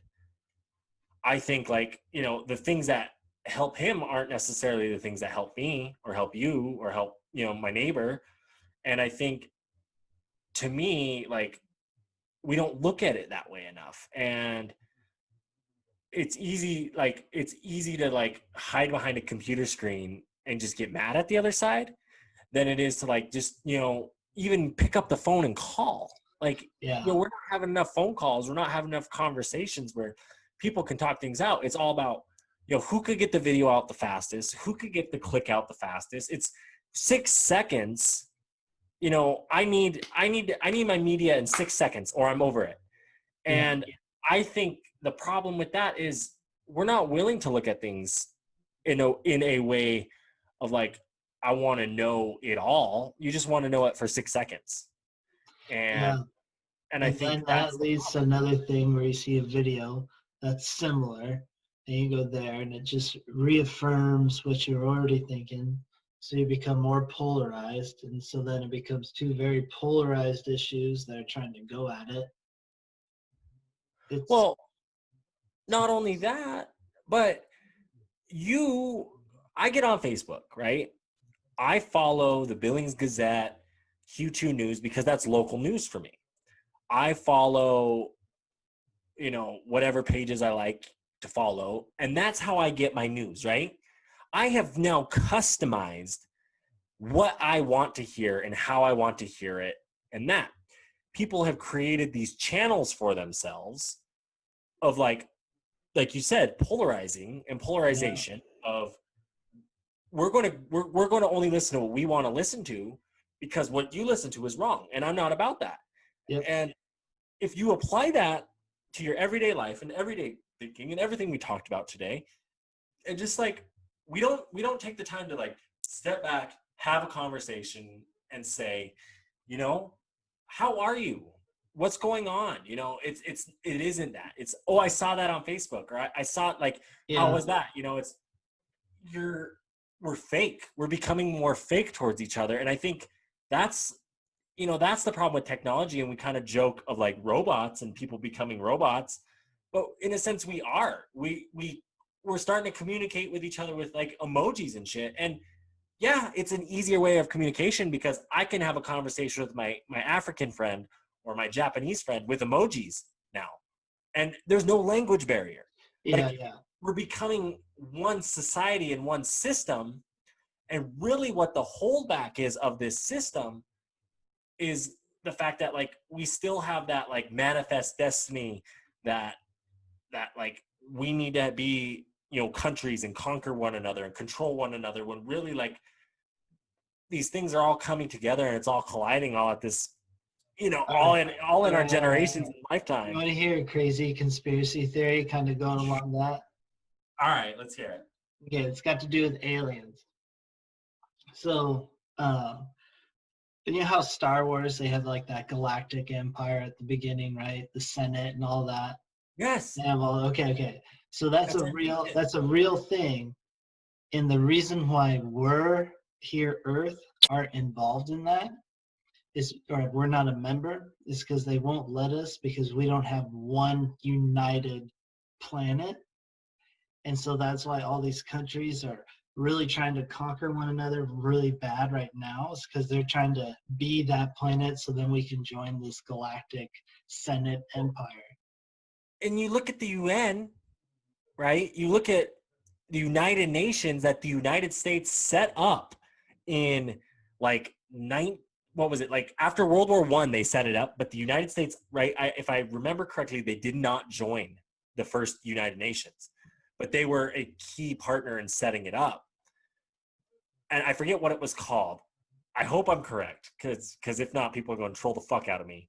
I think, like, you know, the things that help him aren't necessarily the things that help me or help you or help, you know, my neighbor. And I think, to me, like, we don't look at it that way enough. And it's easy to like hide behind a computer screen and just get mad at the other side than it is to, like, just, you know, even pick up the phone and call. Like, you know, we're not having enough phone calls. We're not having enough conversations where people can talk things out. It's all about who could get the video out the fastest, who could get the click out the fastest. It's 6 seconds. I need my media in 6 seconds or I'm over it. Yeah. And I think the problem with that is we're not willing to look at things in a way of like, I want to know it all. You just want to know it for 6 seconds. Yeah. And I And think then that's that leads to another thing where you see a video that's similar, and you go there, and it just reaffirms what you're already thinking. So you become more polarized, and so then it becomes two very polarized issues that are trying to go at it. It's well, not only that, but I get on Facebook, right? I follow the Billings Gazette, Q2 News, because that's local news for me. I follow, whatever pages I like to follow, and that's how I get my news, right? I have now customized what I want to hear and how I want to hear it, and that people have created these channels for themselves of like you said, polarizing and polarization of we're going to only listen to what we want to listen to because what you listen to is wrong, and I'm not about that. Yep. And if you apply that to your everyday life and everyday thinking and everything we talked about today, and just like we don't take the time to like step back, have a conversation, and say, how are you? What's going on? It isn't that. It's, oh, I saw that on Facebook, or I saw it, like, how was that? We're fake. We're becoming more fake towards each other. And I think that's the problem with technology. And we kind of joke of like robots and people becoming robots, but in a sense we are. We're starting to communicate with each other with like emojis and shit. And yeah, it's an easier way of communication because I can have a conversation with my African friend or my Japanese friend with emojis now. And there's no language barrier. Yeah, Like, yeah. we're becoming one society and one system. And really what the holdback is of this system is the fact that like we still have that like manifest destiny that like we need to be, countries and conquer one another and control one another, when really like these things are all coming together and it's all colliding all at this, all in our generations and You lifetime. want to hear a crazy conspiracy theory kind of going along that? All right, let's hear it. Okay, it's got to do with aliens. So, you know how Star Wars, they have like that galactic empire at the beginning, right? The Senate and all that. Yes. Yeah, well, okay. So that's a real thing. And the reason why we're here, Earth, aren't involved in that or we're not a member, is because they won't let us because we don't have one united planet. And so that's why all these countries are really trying to conquer one another really bad right now, is because they're trying to be that planet so then we can join this galactic Senate empire. And you look at the UN, right? You look at the United Nations that the United States set up in like what was it, like after World War I they set it up, but the United States, right, if I remember correctly, they did not join the first United Nations, but they were a key partner in setting it up. And I forget what it was called. I hope I'm correct, because if not, people are going to troll the fuck out of me.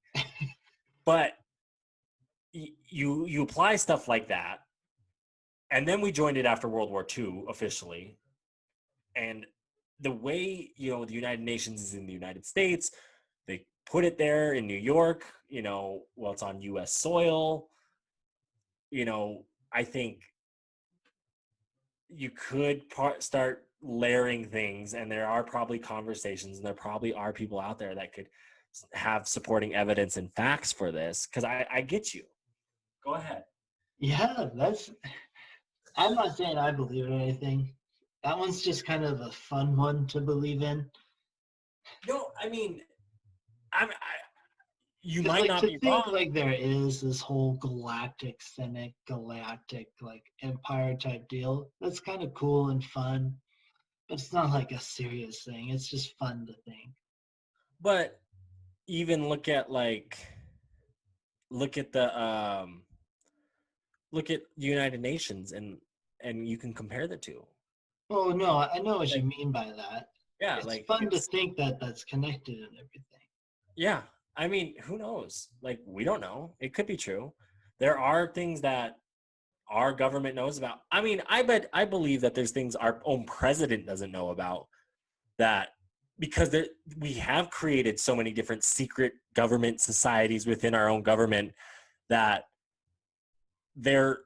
But you apply stuff like that, and then we joined it after World War II officially. And the way, the United Nations is in the United States, they put it there in New York, well, it's on US soil. I think you could start layering things, and there are probably conversations, and there probably are people out there that could have supporting evidence and facts for this, because I get you. Go ahead. Yeah, I'm not saying I believe in anything. That one's just kind of a fun one to believe in. No, I mean, you might like, not to be think wrong. like there is this whole galactic Senate, galactic like empire type deal. That's kind of cool and fun, but it's not like a serious thing. It's just fun to think. But even look at the United Nations, and and you can compare the two. Oh no, I know what Like, you mean by that. yeah, It's like fun to think that that's connected and everything. yeah. I mean, who knows? Like, we don't know. It could be true. There are things that our government knows about. I mean, I believe that there's things our own president doesn't know about, that because we have created so many different secret government societies within our own government that there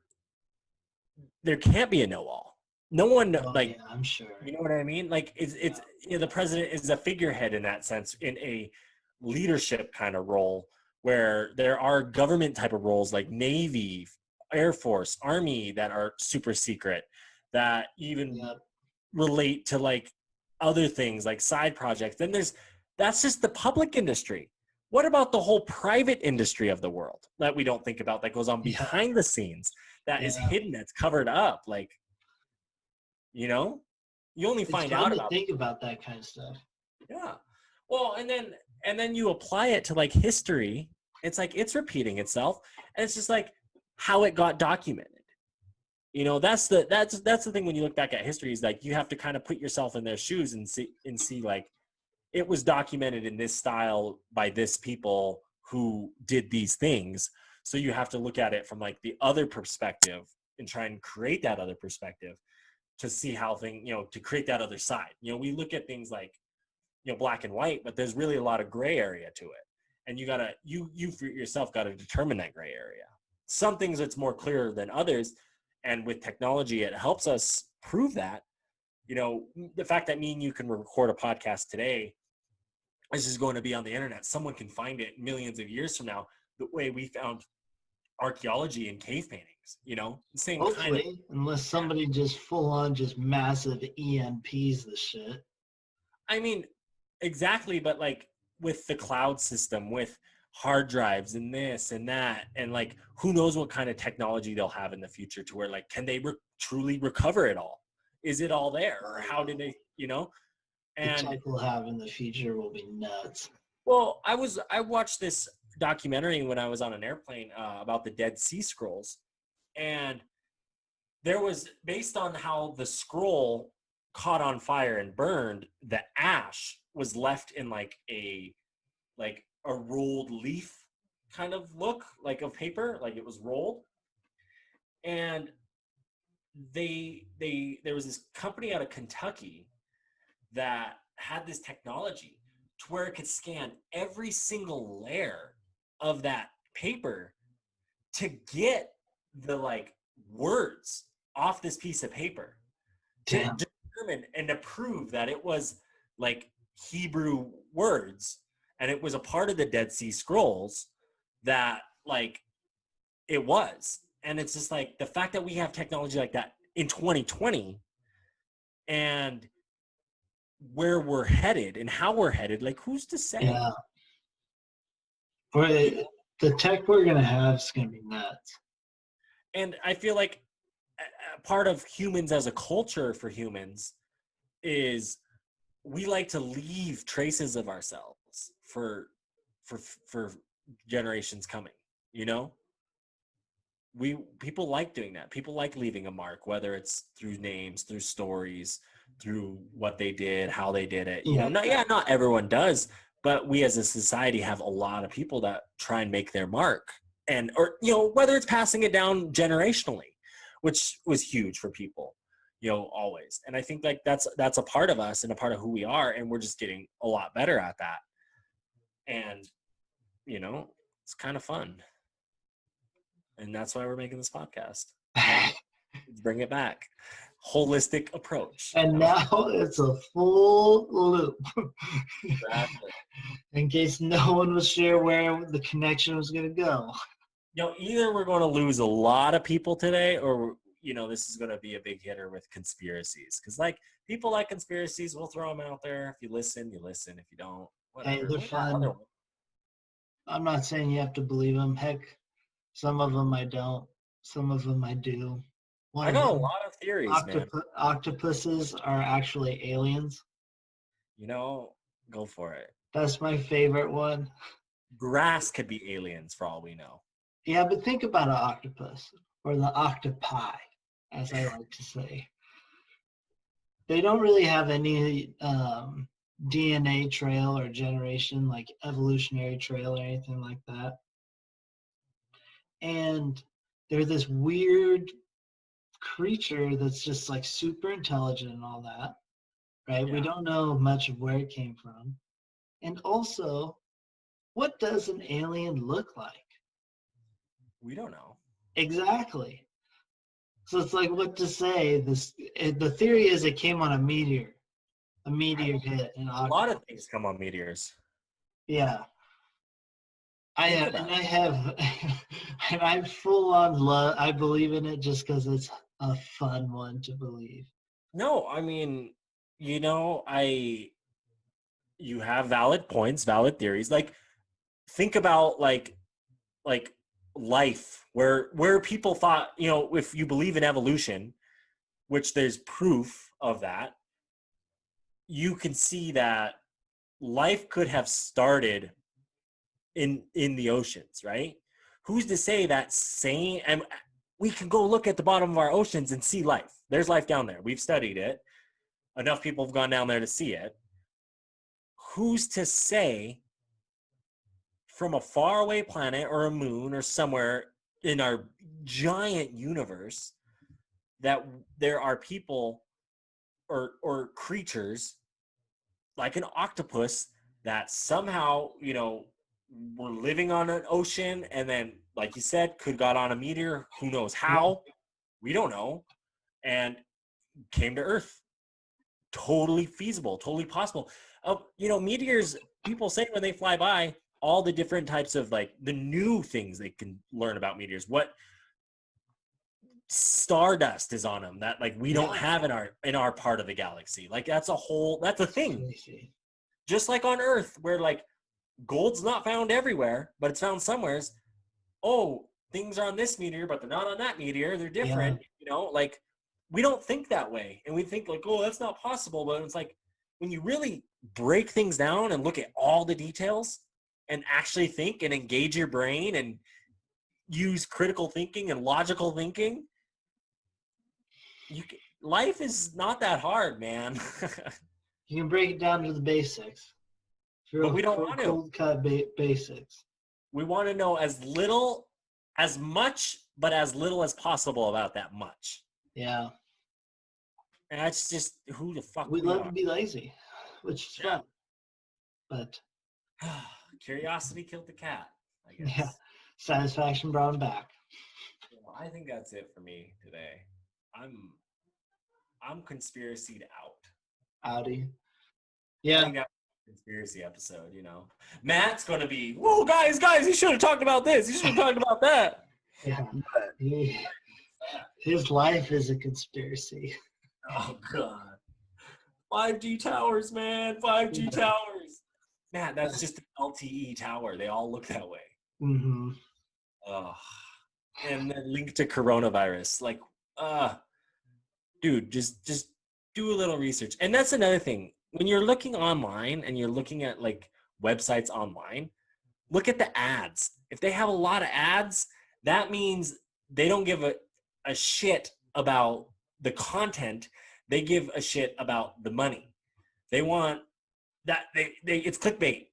can't be a know-all. No one Oh like, yeah, I'm sure. you know what I mean? Like it's you know, the president is a figurehead in that sense, in a leadership kind of role, where there are government type of roles like Navy, Air Force, Army that are super secret, that even Yep. relate to like other things like side projects. Then that's just the public industry. What about the whole private industry of the world that we don't think about, that goes on Yeah. behind the scenes, that is Yeah. hidden, that's covered up? Like, you know, you only It's find fun out to about. think about that kind of stuff. Yeah. Well, and then you apply it to like history. It's like it's repeating itself, and it's just like how it got documented. You know, that's the thing when you look back at history, is like you have to kind of put yourself in their shoes and see like it was documented in this style by this people who did these things. So you have to look at it from like the other perspective and try and create that other perspective to see how you know, to create that other side. You know, we look at things like, you know, black and white, but there's really a lot of gray area to it. And you for yourself got to determine that gray area. Some things it's more clear than others. And with technology, it helps us prove that. You know, the fact that me and you can record a podcast today, this is going to be on the internet. Someone can find it millions of years from now, the way we found archaeology and cave paintings, you know, the same Hopefully, kind of. unless somebody just full on just massive EMPs the shit. I mean, exactly, but like with the cloud system, with hard drives and this and that, and like who knows what kind of technology they'll have in the future, to where like, can they truly recover it all? Is it all there, or how did they, you know? The And tech we'll have in the future will be nuts. well, I watched this documentary when I was on an airplane about the Dead Sea Scrolls, and there was, based on how the scroll caught on fire and burned, the ash was left in like a rolled leaf kind of look, like of paper, like it was rolled. And there was this company out of Kentucky that had this technology to where it could scan every single layer of that paper to get the like words off this piece of paper, to Damn. determine and to prove that it was like Hebrew words, and it was a part of the Dead Sea Scrolls, that like it was. And it's just like the fact that we have technology like that in 2020, and where we're headed and how we're headed, like who's to say? Yeah. The tech we're gonna have is gonna be nuts. And I feel like a part of humans as a culture, for humans, is we like to leave traces of ourselves for generations coming, you know? People like doing that. People like leaving a mark, whether it's through names, through stories, through what they did, how they did it. You know, not everyone does, but we as a society have a lot of people that try and make their mark, and or you know, whether it's passing it down generationally, which was huge for people, you know, always. And I think like that's a part of us and a part of who we are, and we're just getting a lot better at that. And you know, it's kind of fun. And that's why we're making this podcast. Let's bring it back. Holistic approach. And now it's a full loop. Exactly. In case no one was sure where the connection was going to go. You know, either we're going to lose a lot of people today, or you know, this is going to be a big hitter with conspiracies. Because like people like conspiracies, we'll throw them out there. If you listen, you listen. If you don't, whatever. Hey, they're fun. I'm not saying you have to believe them. Heck, some of them I don't. Some of them I do. I got a lot of theories, man. Octopuses are actually aliens. You know, go for it. That's my favorite one. Grass could be aliens for all we know. Yeah, but think about an octopus or the octopi. as I like to say. They don't really have any DNA trail or generation, like evolutionary trail or anything like that. And they're this weird creature that's just like super intelligent and all that, right? We Yeah. don't know much of where it came from. And also, what does an alien look like? We don't know. Exactly. So it's like what to say. The theory is it came on a meteor. A meteor hit an A lot of octopus. things come on meteors. Yeah. I Think have, about and it. I have, and I'm full on love. I believe in it just because it's a fun one to believe. No, I mean, you have valid points, valid theories. Like, think about like life, where people thought, if you believe in evolution, which there's proof of that, you can see that life could have started in the oceans, right? Who's to say that same? And we can go look at the bottom of our oceans and see life. There's life down there. We've studied it. Enough people have gone down there to see it. Who's to say from a faraway planet or a moon or somewhere in our giant universe that there are people or creatures like an octopus that somehow, were living on an ocean and then, like you said, could got on a meteor, who knows how, we don't know, and came to Earth. Totally feasible, totally possible. Meteors, people say when they fly by, all the different types of like the new things they can learn about meteors. What stardust is on them that like we don't have in our part of the galaxy. Like that's a thing. Crazy. Just like on Earth, where like gold's not found everywhere, but it's found somewheres. Oh, things are on this meteor, but they're not on that meteor. They're different. Like we don't think that way, and we think like, oh, that's not possible. But it's like when you really break things down and look at all the details and actually think and engage your brain and use critical thinking and logical thinking, life is not that hard, man. You can break it down to the basics. But we don't want to. Cold cut basics. We want to know as much, but as little as possible about that much. Yeah. And that's just who the fuck We we love are. to be lazy, which is fun. But Curiosity killed the cat, I guess. yeah, satisfaction brought him back. I think that's it for me today. I'm conspiracied out. Howdy. I Yeah. think that's a conspiracy episode, Matt's gonna be, whoa, guys, you should have talked about this. You should have talked about that. Yeah. His life is a conspiracy. Oh God. 5G towers, man. 5G towers. Matt, that's just an LTE tower. They all look that way. Mm-hmm. Oh. And then linked to coronavirus. Like, dude, just do a little research. And that's another thing. When you're looking online and you're looking at like websites online, look at the ads. If they have a lot of ads, that means they don't give a shit about the content. They give a shit about the money. They want that it's clickbait.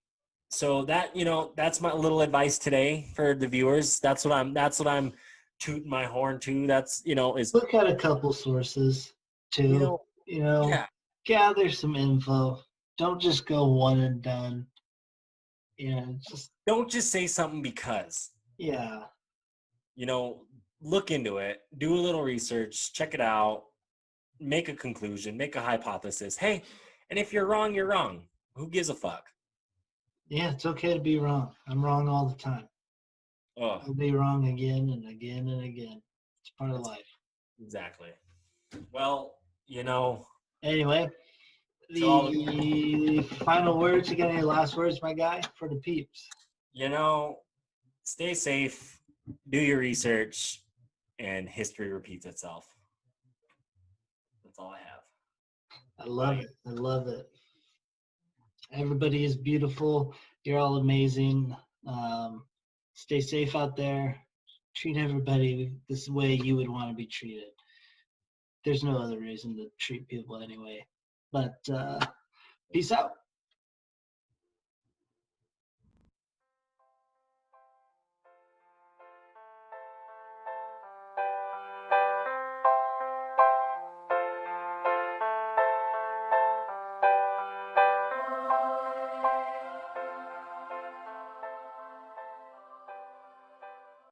So that, that's my little advice today for the viewers. That's what I'm tooting my horn to. That's, is Look at a couple sources too. yeah. Gather some info. Don't just go one and done. Just Don't just say something because. yeah. Look into it, do a little research, check it out, make a conclusion, make a hypothesis. Hey, and if you're wrong, you're wrong. Who gives a fuck? Yeah, it's okay to be wrong. I'm wrong all the time. Oh, I'll be wrong again and again and again. It's part of life. exactly. Well, Anyway, the final words. You got any last words, my guy, for the peeps? Stay safe, do your research, and history repeats itself. That's all I have. I love it. I love it. Everybody is beautiful. You're all amazing. Stay safe out there. Treat everybody this way you would want to be treated. there's no other reason to treat people anyway. But peace out.